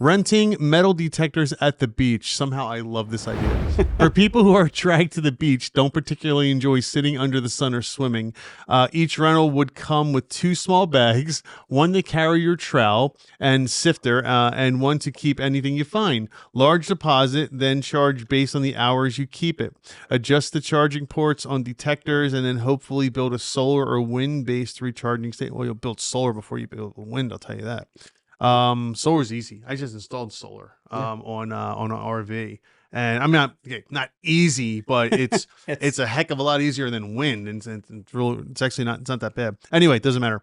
Renting metal detectors at the beach. Somehow I love this idea. For people who are dragged to the beach, don't particularly enjoy sitting under the sun or swimming, each rental would come with 2 small bags, one to carry your trowel and sifter, and one to keep anything you find. Large deposit, then charge based on the hours you keep it. Adjust the charging ports on detectors, and then hopefully build a solar or wind-based recharging station. Well, you'll build solar before you build wind, I'll tell you that. Solar is easy. I just installed solar on an RV, and I'm not easy, but it's a heck of a lot easier than wind, and it's actually not that bad. Anyway, it doesn't matter.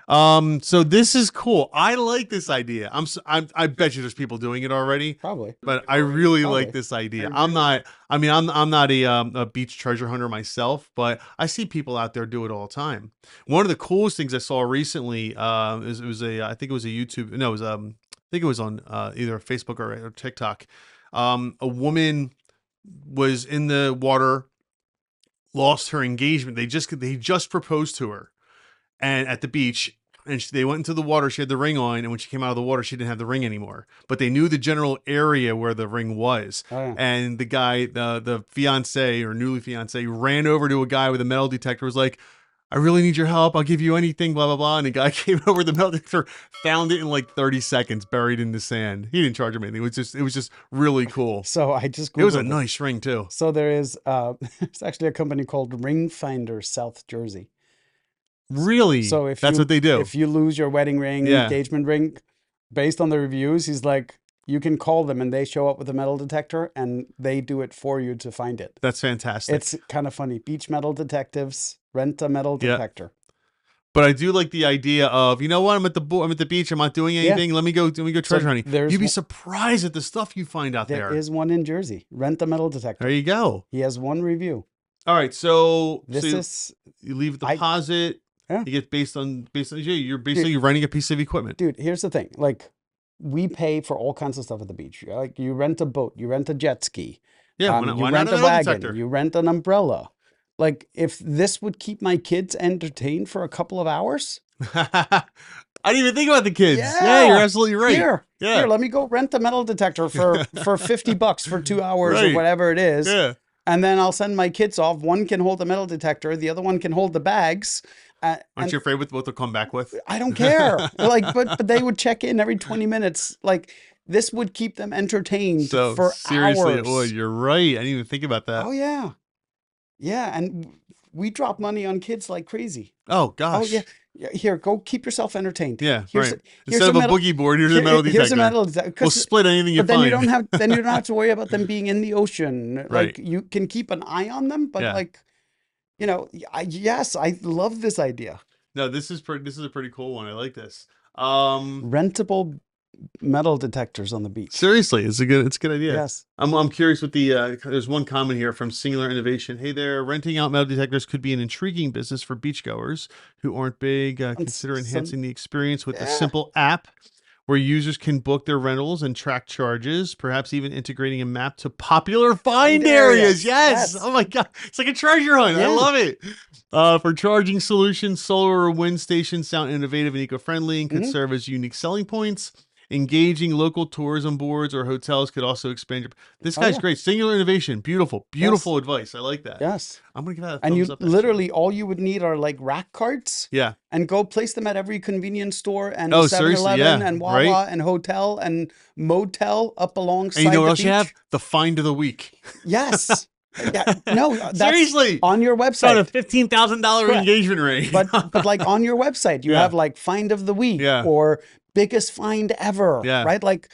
So this is cool. I like this idea. I bet you there's people doing it already. Probably. But I really like this idea. I'm not a beach treasure hunter myself, but I see people out there do it all the time. One of the coolest things I saw recently, I think it was a YouTube. No, it was I think it was on either Facebook or TikTok. A woman was in the water, lost her engagement. They just proposed to her, and at the beach, and they went into the water. She had the ring on, and when she came out of the water, she didn't have the ring anymore. But they knew the general area where the ring was. Oh, yeah. And the guy, the fiance or newly fiance, ran over to a guy with a metal detector. Was like, "I really need your help. I'll give you anything." Blah blah blah. And the guy came over the metal detector, found it in like 30 seconds, buried in the sand. He didn't charge him anything. It was just really cool. So I just Googled It was a nice ring too. So there is it's actually a company called Ring Finder South Jersey. Really? So if that's what they do. If you lose your wedding ring, engagement ring, based on the reviews, he's like, you can call them and they show up with a metal detector and they do it for you to find it. That's fantastic. It's kind of funny. Beach metal detectives rent a metal detector. But I do like the idea of, you know what? I'm at the beach. I'm not doing anything. Let me go treasure hunting. You'd be surprised at the stuff you find out there. There is one in Jersey. Rent a metal detector. There you go. He has one review. All right. So you leave a deposit. Yeah. You get based on you're basically renting a piece of equipment. Dude, here's the thing. Like, we pay for all kinds of stuff at the beach. Like, you rent a boat, you rent a jet ski. Yeah, you rent a wagon, you rent an umbrella. Like, if this would keep my kids entertained for a couple of hours. I didn't even think about the kids. Yeah, you're absolutely right. Here, let me go rent a metal detector for $50 for 2 hours or whatever it is. Yeah. And then I'll send my kids off. One can hold the metal detector, the other one can hold the bags. Aren't you afraid with what they'll come back with? I don't care. Like, but they would check in every 20 minutes. Like, this would keep them entertained for seriously, hours. Oh, you're right. I didn't even think about that. Oh yeah, yeah. And we drop money on kids like crazy. Oh gosh. Oh yeah. Here, go keep yourself entertained. Yeah, right. Instead of a boogie board, here's a metal detector. Here's a metal detector. We'll split anything you find. Then you don't have to worry about them being in the ocean. Right. Like, you can keep an eye on them, but like, you know, I love this idea. No, this is a pretty cool one. I like this. Rentable metal detectors on the beach. Seriously, it's a good idea. Yes. I'm curious with the there's one comment here from Singular Innovation. Hey there, renting out metal detectors could be an intriguing business for beachgoers who aren't big. Consider enhancing the experience with a simple app where users can book their rentals and track charges, perhaps even integrating a map to popular find areas. Yes. Oh my God. It's like a treasure hunt. I love it. For charging solutions, solar or wind stations sound innovative and eco-friendly and could serve as unique selling points. Engaging local tourism boards or hotels could also expand your... This guy's great. Singular Innovation. Beautiful advice. I like that. Yes. I'm going to give that a thumbs up. And literally all you would need are like rack carts. Yeah. And go place them at every convenience store and 7-Eleven and Wawa and hotel and motel up alongside the beach. And you know what else you have? The find of the week. Yes. Yeah, no, that's seriously on your website. It's not a $15,000 engagement ring. but like on your website, you have like find of the week or biggest find ever. Yeah. Right? Like,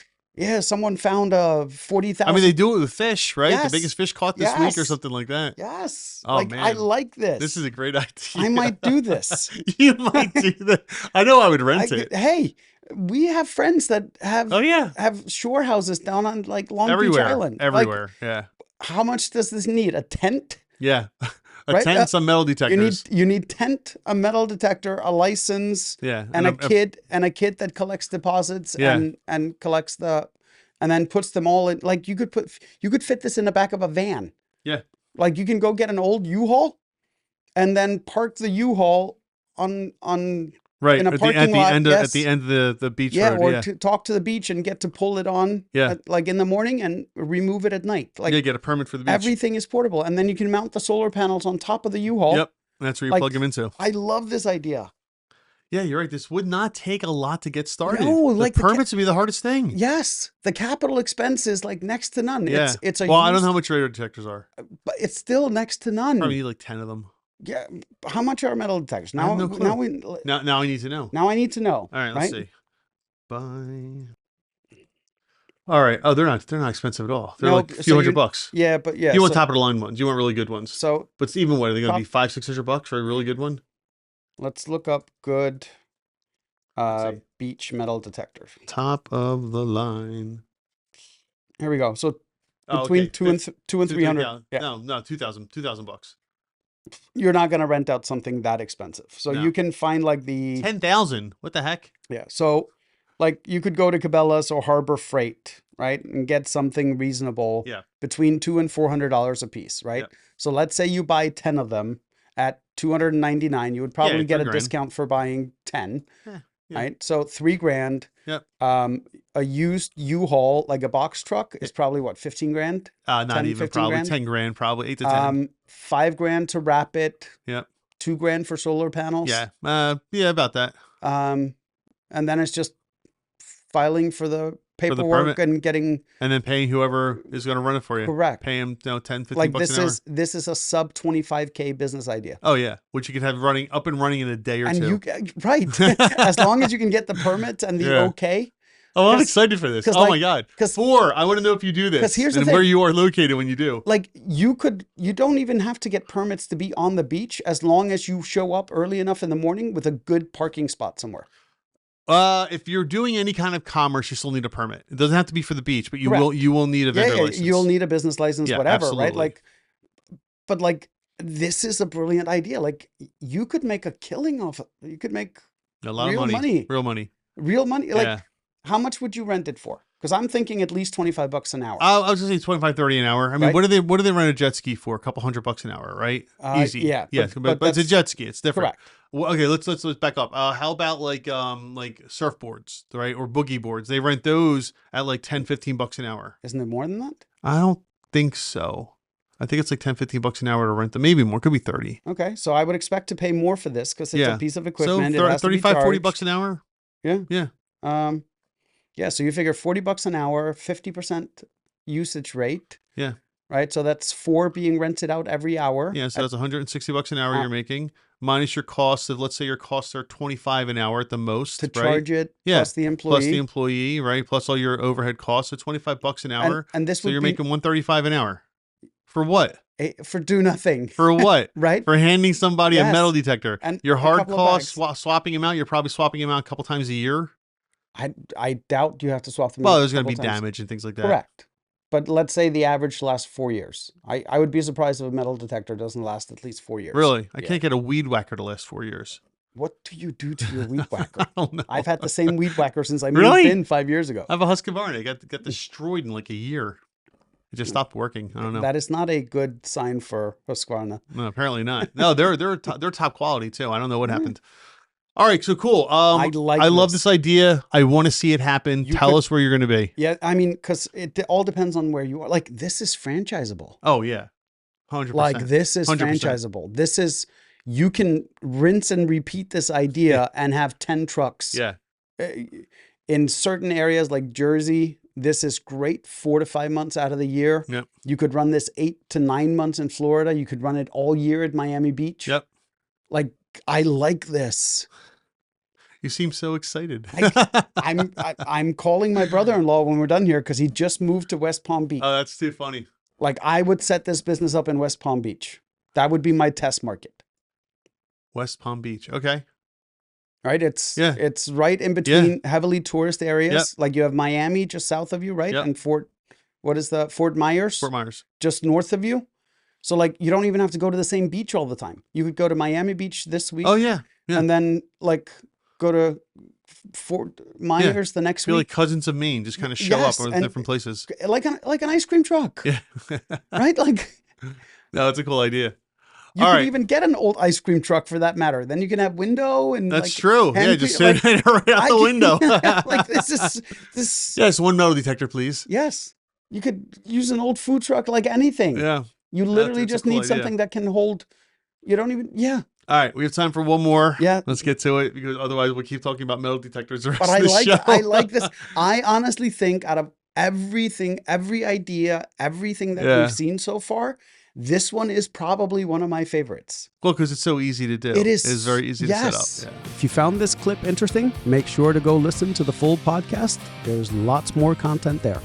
someone found a 40,000. I mean, they do it with fish, right? Yes. The biggest fish caught this week or something like that. Yes. Oh, man. I like this. This is a great idea. I might do this. You might do that. I know I would rent it. Hey, we have friends that have shore houses down on like Long Beach Island. Everywhere. Like, how much does this need? A tent? Yeah. A tent, some metal detectors. You need tent, a metal detector, a license, and a kid that collects deposits and collects and then puts them all in. Like, you could fit this in the back of a van. Yeah. Like, you can go get an old U-Haul and then park the U-Haul on Right. in a At parking the lot. end Yes. at the end of the beach Yeah, road. or Yeah. to talk to the beach and get to pull it on like in the morning and remove it at night. Like get a permit for the beach. everything is portable. And then you can mount the solar panels on top of the U-Haul. Yep. That's where you plug them into. I love this idea. Yeah, you're right. This would not take a lot to get started. No, like the permits would be the hardest thing. Yes. The capital expense is like next to none. Yeah. It's I don't know how much radar detectors are. But it's still next to none. Probably need like 10 of them. Yeah. How much are metal detectors? I have no clue. Now I need to know. Now I need to know. All right, let's see. Buy. All right. Oh, they're not expensive at all. They're like a few $100. Yeah, but yeah. You want top of the line ones. You want really good ones. So, but even what are they going to be $500-$600 for a really good one? Let's look up good beach metal detectors. Top of the line. Here we go. So between two and 300. Yeah. No, 2,000 bucks. You're not going to rent out something that expensive. So you can find like the 10,000. What the heck? Yeah. So like you could go to Cabela's or Harbor Freight, right? And get something reasonable between $200 and $400 a piece, right? Yeah. So let's say you buy 10 of them at $299, you would probably get a discount for buying 10. Right? So $3,000. Yep. A used U-Haul, like a box truck, is probably what, 15 grand? Not 10, even probably grand? 10 grand, probably 8 to 10. $5,000 to wrap it. Yep. $2,000 for solar panels. Yeah. About that. And then it's just filing for the paperwork and getting, and then paying whoever is going to run it for you. Correct. Pay them, $10, $15 like bucks an hour. This is a sub 25K business idea. Oh yeah, which you could have up and running in a day or two. Right. As long as you can get the permit and the okay. Oh, I'm excited for this. Oh my God. I want to know if you do this. Because here's the thing. Where you are located when you do. Like you don't even have to get permits to be on the beach as long as you show up early enough in the morning with a good parking spot somewhere. If you're doing any kind of commerce, you still need a permit. It doesn't have to be for the beach, but you will need a vendor license. You'll need a business license, whatever, absolutely. Right? Like, but like, this is a brilliant idea. Like, you could make a killing off it. You could make a lot of money. Real money. Like, how much would you rent it for? Because I'm thinking at least $25 an hour. I was gonna say 25, 30 an hour. I mean, what do they rent a jet ski for? A couple $100 an hour, right? Easy. Yeah. But it's a jet ski. It's different. Correct. Well, okay, let's back up. How about like surfboards, right? Or boogie boards. They rent those at like $10, $15 an hour. Isn't it more than that? I don't think so. I think it's like $10, $15 an hour to rent them. Maybe more. Could be 30. Okay. So I would expect to pay more for this because it's a piece of equipment. So it has 35, to be $40 an hour. Yeah. Yeah. Yeah. So you figure $40 an hour, 50% usage rate. Yeah. Right. So that's 4 being rented out every hour. Yeah. So that's $160 an hour you're making. Minus your costs of, let's say your costs are $25 an hour at the most. To charge it, plus the employee. Plus the employee, right? Plus all your overhead costs. So $25 an hour. And this you're making $135 an hour. For what? For do nothing. For what? Right? For handing somebody a metal detector. And your hard costs, swapping them out, you're probably swapping them out a couple times a year. I doubt you have to swap them out. Well, there's going to be damage and things like that. Correct. But let's say the average lasts 4 years. I would be surprised if a metal detector doesn't last at least 4 years. Really? I can't get a weed whacker to last 4 years. What do you do to your weed whacker? I don't know. I've had the same weed whacker since I moved in 5 years ago. I have a Husqvarna. It got destroyed in like a year. It just stopped working. I don't know. That is not a good sign for Husqvarna. No, apparently not. No, they're top quality too. I don't know what happened. All right, so cool. I love this idea. I want to see it happen. Tell us where you're going to be. Yeah, I mean, because it all depends on where you are. Like, this is franchisable. Oh, yeah. 100%. Like, this is 100%. Franchisable. This is, you can rinse and repeat this idea and have 10 trucks. Yeah. In certain areas like Jersey, this is great 4 to 5 months out of the year. Yep. You could run this 8 to 9 months in Florida. You could run it all year at Miami Beach. Yep. Like, I like this. You seem so excited. I'm calling my brother-in-law when we're done here because he just moved to West Palm Beach. Oh, that's too funny. Like, I would set this business up in West Palm Beach. That would be my test market. West Palm Beach. Okay. Right? It's right in between heavily tourist areas. Yep. Like, you have Miami just south of you, right? Yep. And Fort Myers? Fort Myers. Just north of you. So, like, you don't even have to go to the same beach all the time. You could go to Miami Beach this week. Oh, yeah. And then, like, go to Fort Myers the next week. Like cousins of Maine, just kind of show up in different places. Like an ice cream truck. Yeah. Right? Like, no, it's a cool idea. You could even get an old ice cream truck for that matter. Then you can have window and that's true. Yeah, just sit right out the window. Like this. Yes, one metal detector, please. Yes, you could use an old food truck like anything. Yeah, you literally just need something that can hold. You don't even. Yeah. All right, we have time for one more. Yeah, let's get to it because otherwise we'll keep talking about metal detectors the rest of the show. I like this. I honestly think out of everything, every idea, everything that we've seen so far, this one is probably one of my favorites. Well, because it's so easy to do. It is. It's very easy to set up. Yeah. If you found this clip interesting, make sure to go listen to the full podcast. There's lots more content there.